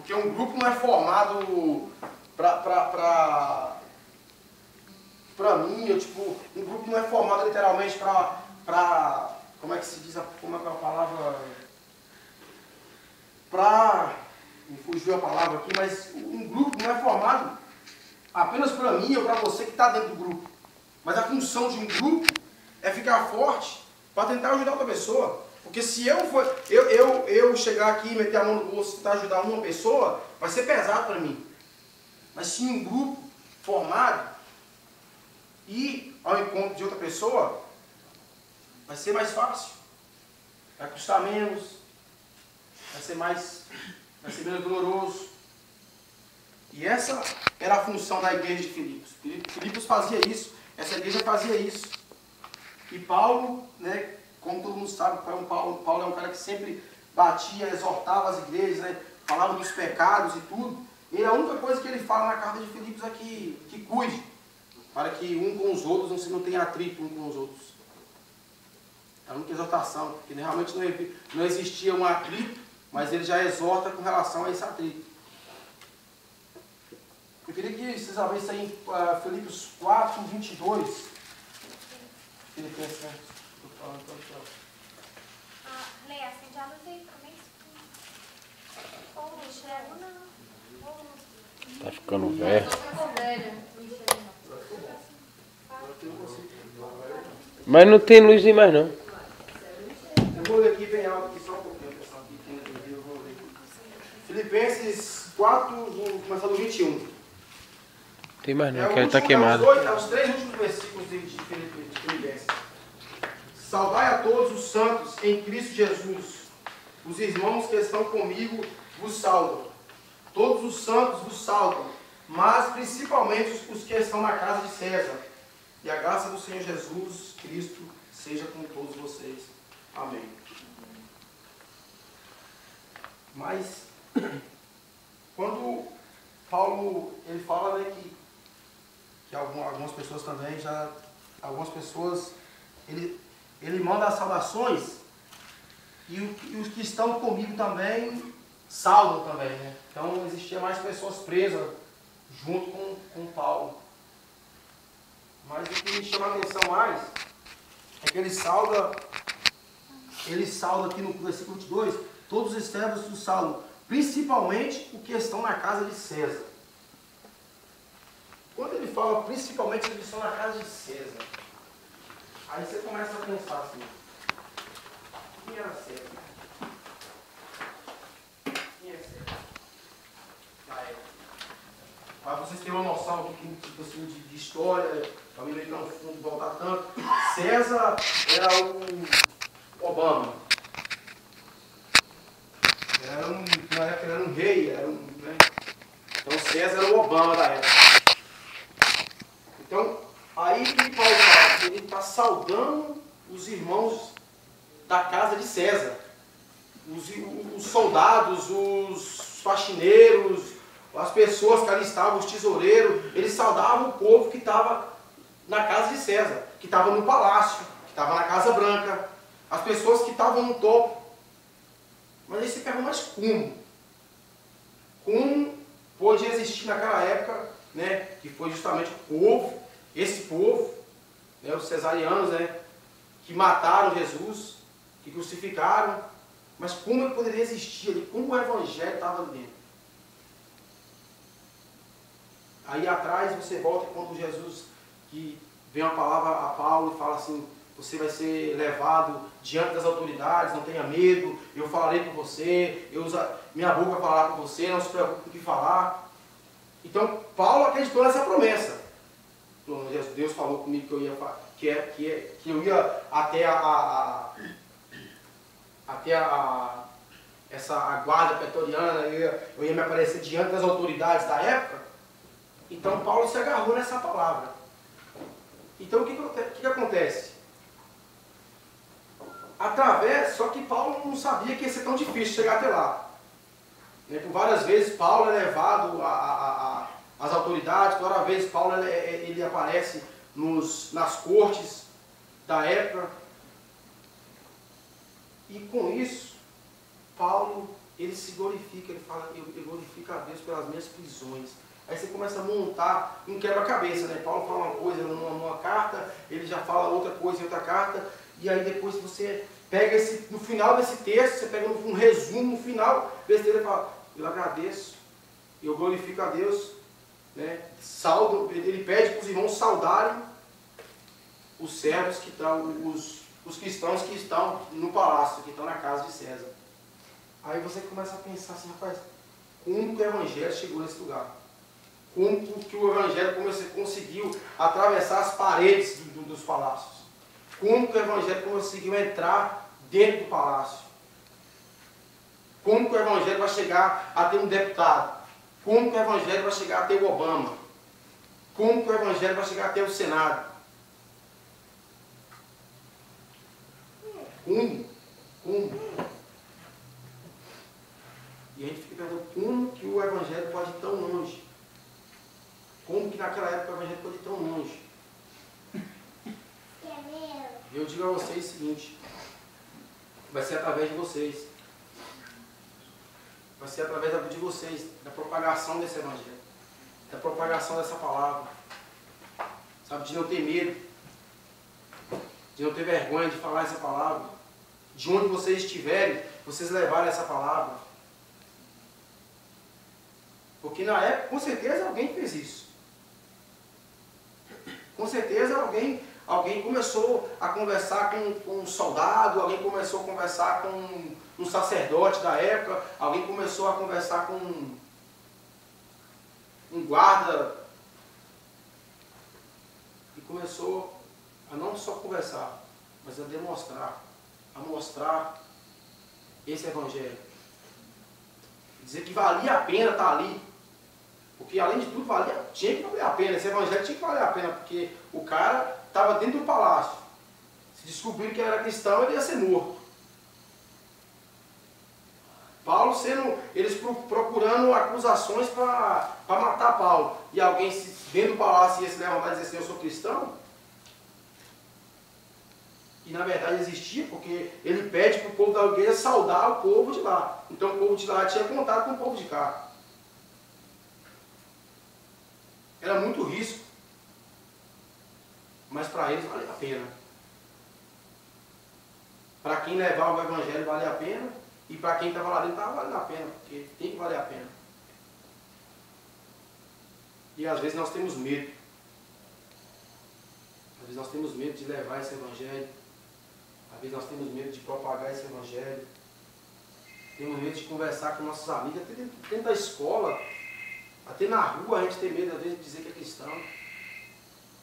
Porque um grupo não é formado pra mim, tipo, um grupo não é formado literalmente como é que se diz, como é que é a palavra? Me fugiu a palavra aqui, mas um grupo não é formado apenas para mim ou para você que está dentro do grupo. Mas a função de um grupo é ficar forte para tentar ajudar outra pessoa. Porque se eu chegar aqui e meter a mão no bolso e tentar ajudar uma pessoa, vai ser pesado para mim. Mas se um grupo formado ir ao encontro de outra pessoa, vai ser mais fácil. Vai custar menos, vai ser menos doloroso. E essa era a função da igreja de Filipos. Filipos fazia isso, essa igreja fazia isso. E Paulo, né, como todo mundo sabe, Paulo é um cara que sempre batia, exortava as igrejas, né, falava dos pecados e tudo. E a única coisa que ele fala na carta de Filipos é que cuide, para que um com os outros não tenha atrito um com os outros. É a única exortação, porque realmente não existia um atrito, mas ele já exorta com relação a esse atrito. Eu queria que vocês abrissem aí em Filipos 4, 22. Filipenses, né? Estou falando tanto. Lê, acende a luz aí também. Ou não enxergo, não. Tá ficando velho. Mas não tem luz mais não. Eu vou ler aqui bem alto, aqui só um pouquinho, pessoal. Eu vou ler. Filipenses 4, vou começar do 21. Tem mais não, que ele está queimado. Os três últimos versículos de Filipenses. Saudai a todos os santos em Cristo Jesus. Os irmãos que estão comigo vos saudam. Todos os santos vos saudam, mas principalmente os que estão na casa de César. E a graça do Senhor Jesus Cristo seja com todos vocês. Amém. Mas, quando Paulo ele fala, né, que algumas pessoas também ele manda as saudações e os que estão comigo também saudam também, né? Então existia mais pessoas presas junto com Paulo. Mas o que me chama a atenção mais é que ele salda aqui no versículo 22, todos os servos do saudam, principalmente os que estão na casa de César. Quando ele fala principalmente os que estão na casa de César, aí você começa a pensar assim, quem era César? Quem é César? Na época. Para vocês terem uma noção de história, para mim não voltar tanto, César era o Obama. Na época ele era um rei, né? Então César era o Obama da época. Então, aí que Paulo fala, ele está saudando os irmãos da casa de César. Os soldados, os faxineiros, as pessoas que ali estavam, os tesoureiros, eles saudavam o povo que estava na casa de César, que estava no palácio, que estava na Casa Branca, as pessoas que estavam no topo. Mas aí você pergunta, mas como? Como pôde existir naquela época, né, que foi justamente o povo, esse povo, né, os cesarianos, né, que mataram Jesus, que crucificaram, mas como ele poderia existir ali? Como o evangelho estava ali dentro? Aí atrás você volta quando Jesus, que vem uma palavra a Paulo e fala assim, você vai ser levado diante das autoridades, não tenha medo, eu falarei por você, minha boca falará por você, não se preocupe com o que falar. Então Paulo acreditou nessa promessa. Deus falou comigo que eu ia até a guarda pretoriana, eu ia me aparecer diante das autoridades da época. Então Paulo se agarrou nessa palavra. Então o que acontece? Só que Paulo não sabia que ia ser tão difícil chegar até lá. Por várias vezes Paulo é levado às autoridades, por várias vezes Paulo ele aparece nas cortes da época. E com isso, Paulo ele se glorifica, ele fala, eu glorifico a Deus pelas minhas prisões. Aí você começa a montar um quebra-cabeça, né? Paulo fala uma coisa numa carta, ele já fala outra coisa em outra carta, e aí depois você pega no final desse texto, você pega um resumo, no final desse texto, ele fala, eu agradeço, eu glorifico a Deus, né? Ele pede para os irmãos saudarem os servos que estão, os cristãos que estão no palácio, que estão na casa de César. Aí você começa a pensar assim, rapaz, como que o Evangelho chegou nesse lugar? Como que o Evangelho conseguiu atravessar as paredes dos palácios? Como que o Evangelho conseguiu entrar dentro do palácio? Como que o Evangelho vai chegar a ter um deputado? Como que o Evangelho vai chegar a ter o Obama? Como que o Evangelho vai chegar a ter o Senado? Como? E a gente fica perguntando como que o Evangelho pode ir tão longe? Como que naquela época o Evangelho pode ir tão longe? Eu digo a vocês o seguinte, vai ser através de vocês. Vai ser através da vida de vocês, da propagação desse Evangelho, da propagação dessa palavra. Sabe, de não ter medo, de não ter vergonha de falar essa palavra. De onde vocês estiverem, vocês levarem essa palavra. Porque na época, com certeza, alguém fez isso. Com certeza, alguém começou a conversar com um soldado, alguém começou a conversar com um sacerdote da época, alguém começou a conversar com um guarda e começou a não só conversar, mas a demonstrar, a mostrar esse Evangelho. Dizer que valia a pena estar ali. Porque além de tudo, tinha que valer a pena. Esse Evangelho tinha que valer a pena, porque o cara estava dentro do palácio. Se descobriram que ele era cristão, ele ia ser morto. Paulo eles procurando acusações para matar Paulo. E alguém dentro do palácio ia se levantar e dizer assim, eu sou cristão? E na verdade existia, porque ele pede para o povo da igreja saudar o povo de lá. Então o povo de lá tinha contato com o povo de cá. Era muito risco. Mas para eles vale a pena. Para quem levava o Evangelho vale a pena. E para quem estava lá dentro estava valendo a pena. Porque tem que valer a pena. E às vezes nós temos medo. Às vezes nós temos medo de levar esse Evangelho. Às vezes nós temos medo de propagar esse Evangelho. Temos medo de conversar com nossos amigos. Até dentro da escola. Até na rua a gente tem medo às vezes de dizer que é cristão.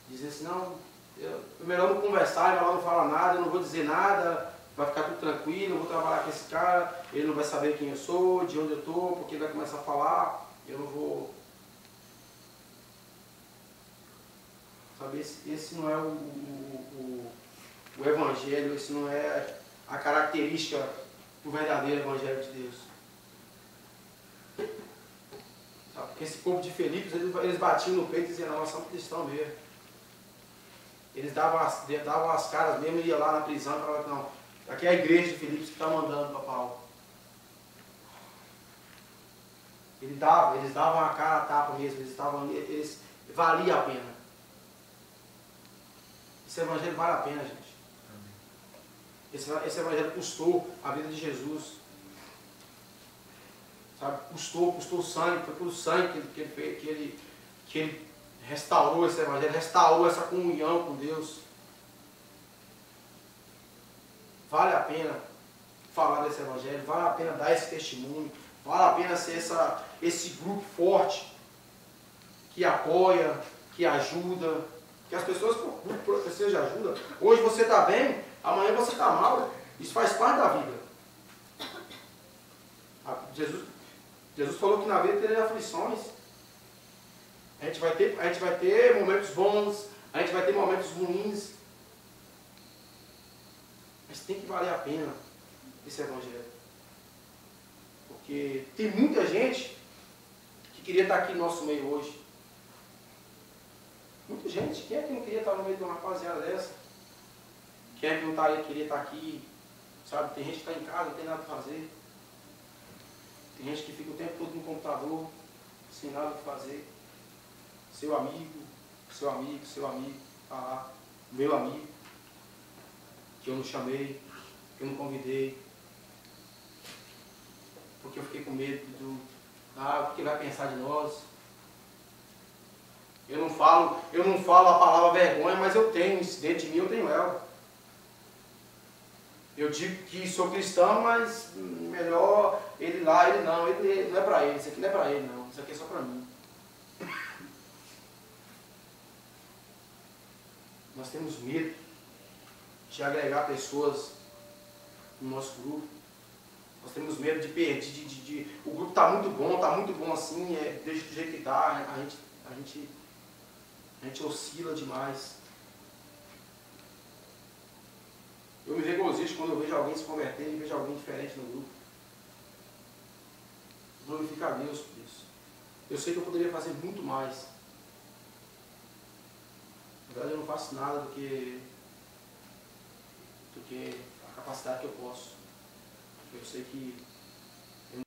Dizer assim, não, é melhor não conversar, é melhor não falar nada, eu não vou dizer nada, vai ficar tudo tranquilo, eu vou trabalhar com esse cara, ele não vai saber quem eu sou, de onde eu estou, porque ele vai começar a falar, eu não vou... Sabe, esse não é o Evangelho, esse não é a característica do verdadeiro Evangelho de Deus. Porque esse povo de Filipos, eles batiam no peito e diziam, nós somos cristãos mesmo. Eles davam as caras mesmo e iam lá na prisão e falavam, não, aqui é a igreja de Filipos que está mandando para Paulo. Eles davam a cara a tapa mesmo, eles valia a pena. Esse Evangelho vale a pena, gente. Esse Evangelho custou a vida de Jesus. Sabe? Custou sangue, foi pelo sangue que ele restaurou esse Evangelho, restaurou essa comunhão com Deus. Vale a pena falar desse Evangelho, vale a pena dar esse testemunho, vale a pena ser esse grupo forte que apoia, que ajuda, que as pessoas precisam de ajuda. Hoje você está bem, amanhã você está mal. Isso faz parte da vida. Jesus falou que na vida teria aflições. A gente vai ter momentos bons, a gente vai ter momentos ruins. Mas tem que valer a pena esse Evangelho. Porque tem muita gente que queria estar aqui no nosso meio hoje. Muita gente. Quem é que não queria estar no meio de uma rapaziada dessa? Quem é que não queria estar aqui? Sabe? Tem gente que está em casa, não tem nada para fazer. Tem gente que fica o tempo todo no computador, sem nada o que fazer. Seu amigo, tá lá. Meu amigo, que eu não chamei, que eu não convidei. Porque eu fiquei com medo o que vai pensar de nós. Eu não falo a palavra vergonha, mas eu tenho, dentro de mim eu tenho ela. Eu digo que sou cristão, mas melhor ele lá, ele não é para ele, isso aqui não é para ele não, isso aqui é só para mim. Nós temos medo de agregar pessoas no nosso grupo. Nós temos medo de perder, o grupo está muito bom assim, deixa do jeito que está, a gente oscila demais. Eu me regozijo quando eu vejo alguém se convertendo e vejo alguém diferente no grupo. Glorifico a Deus por isso. Eu sei que eu poderia fazer muito mais. Na verdade eu não faço nada do que a capacidade que eu posso. Eu sei que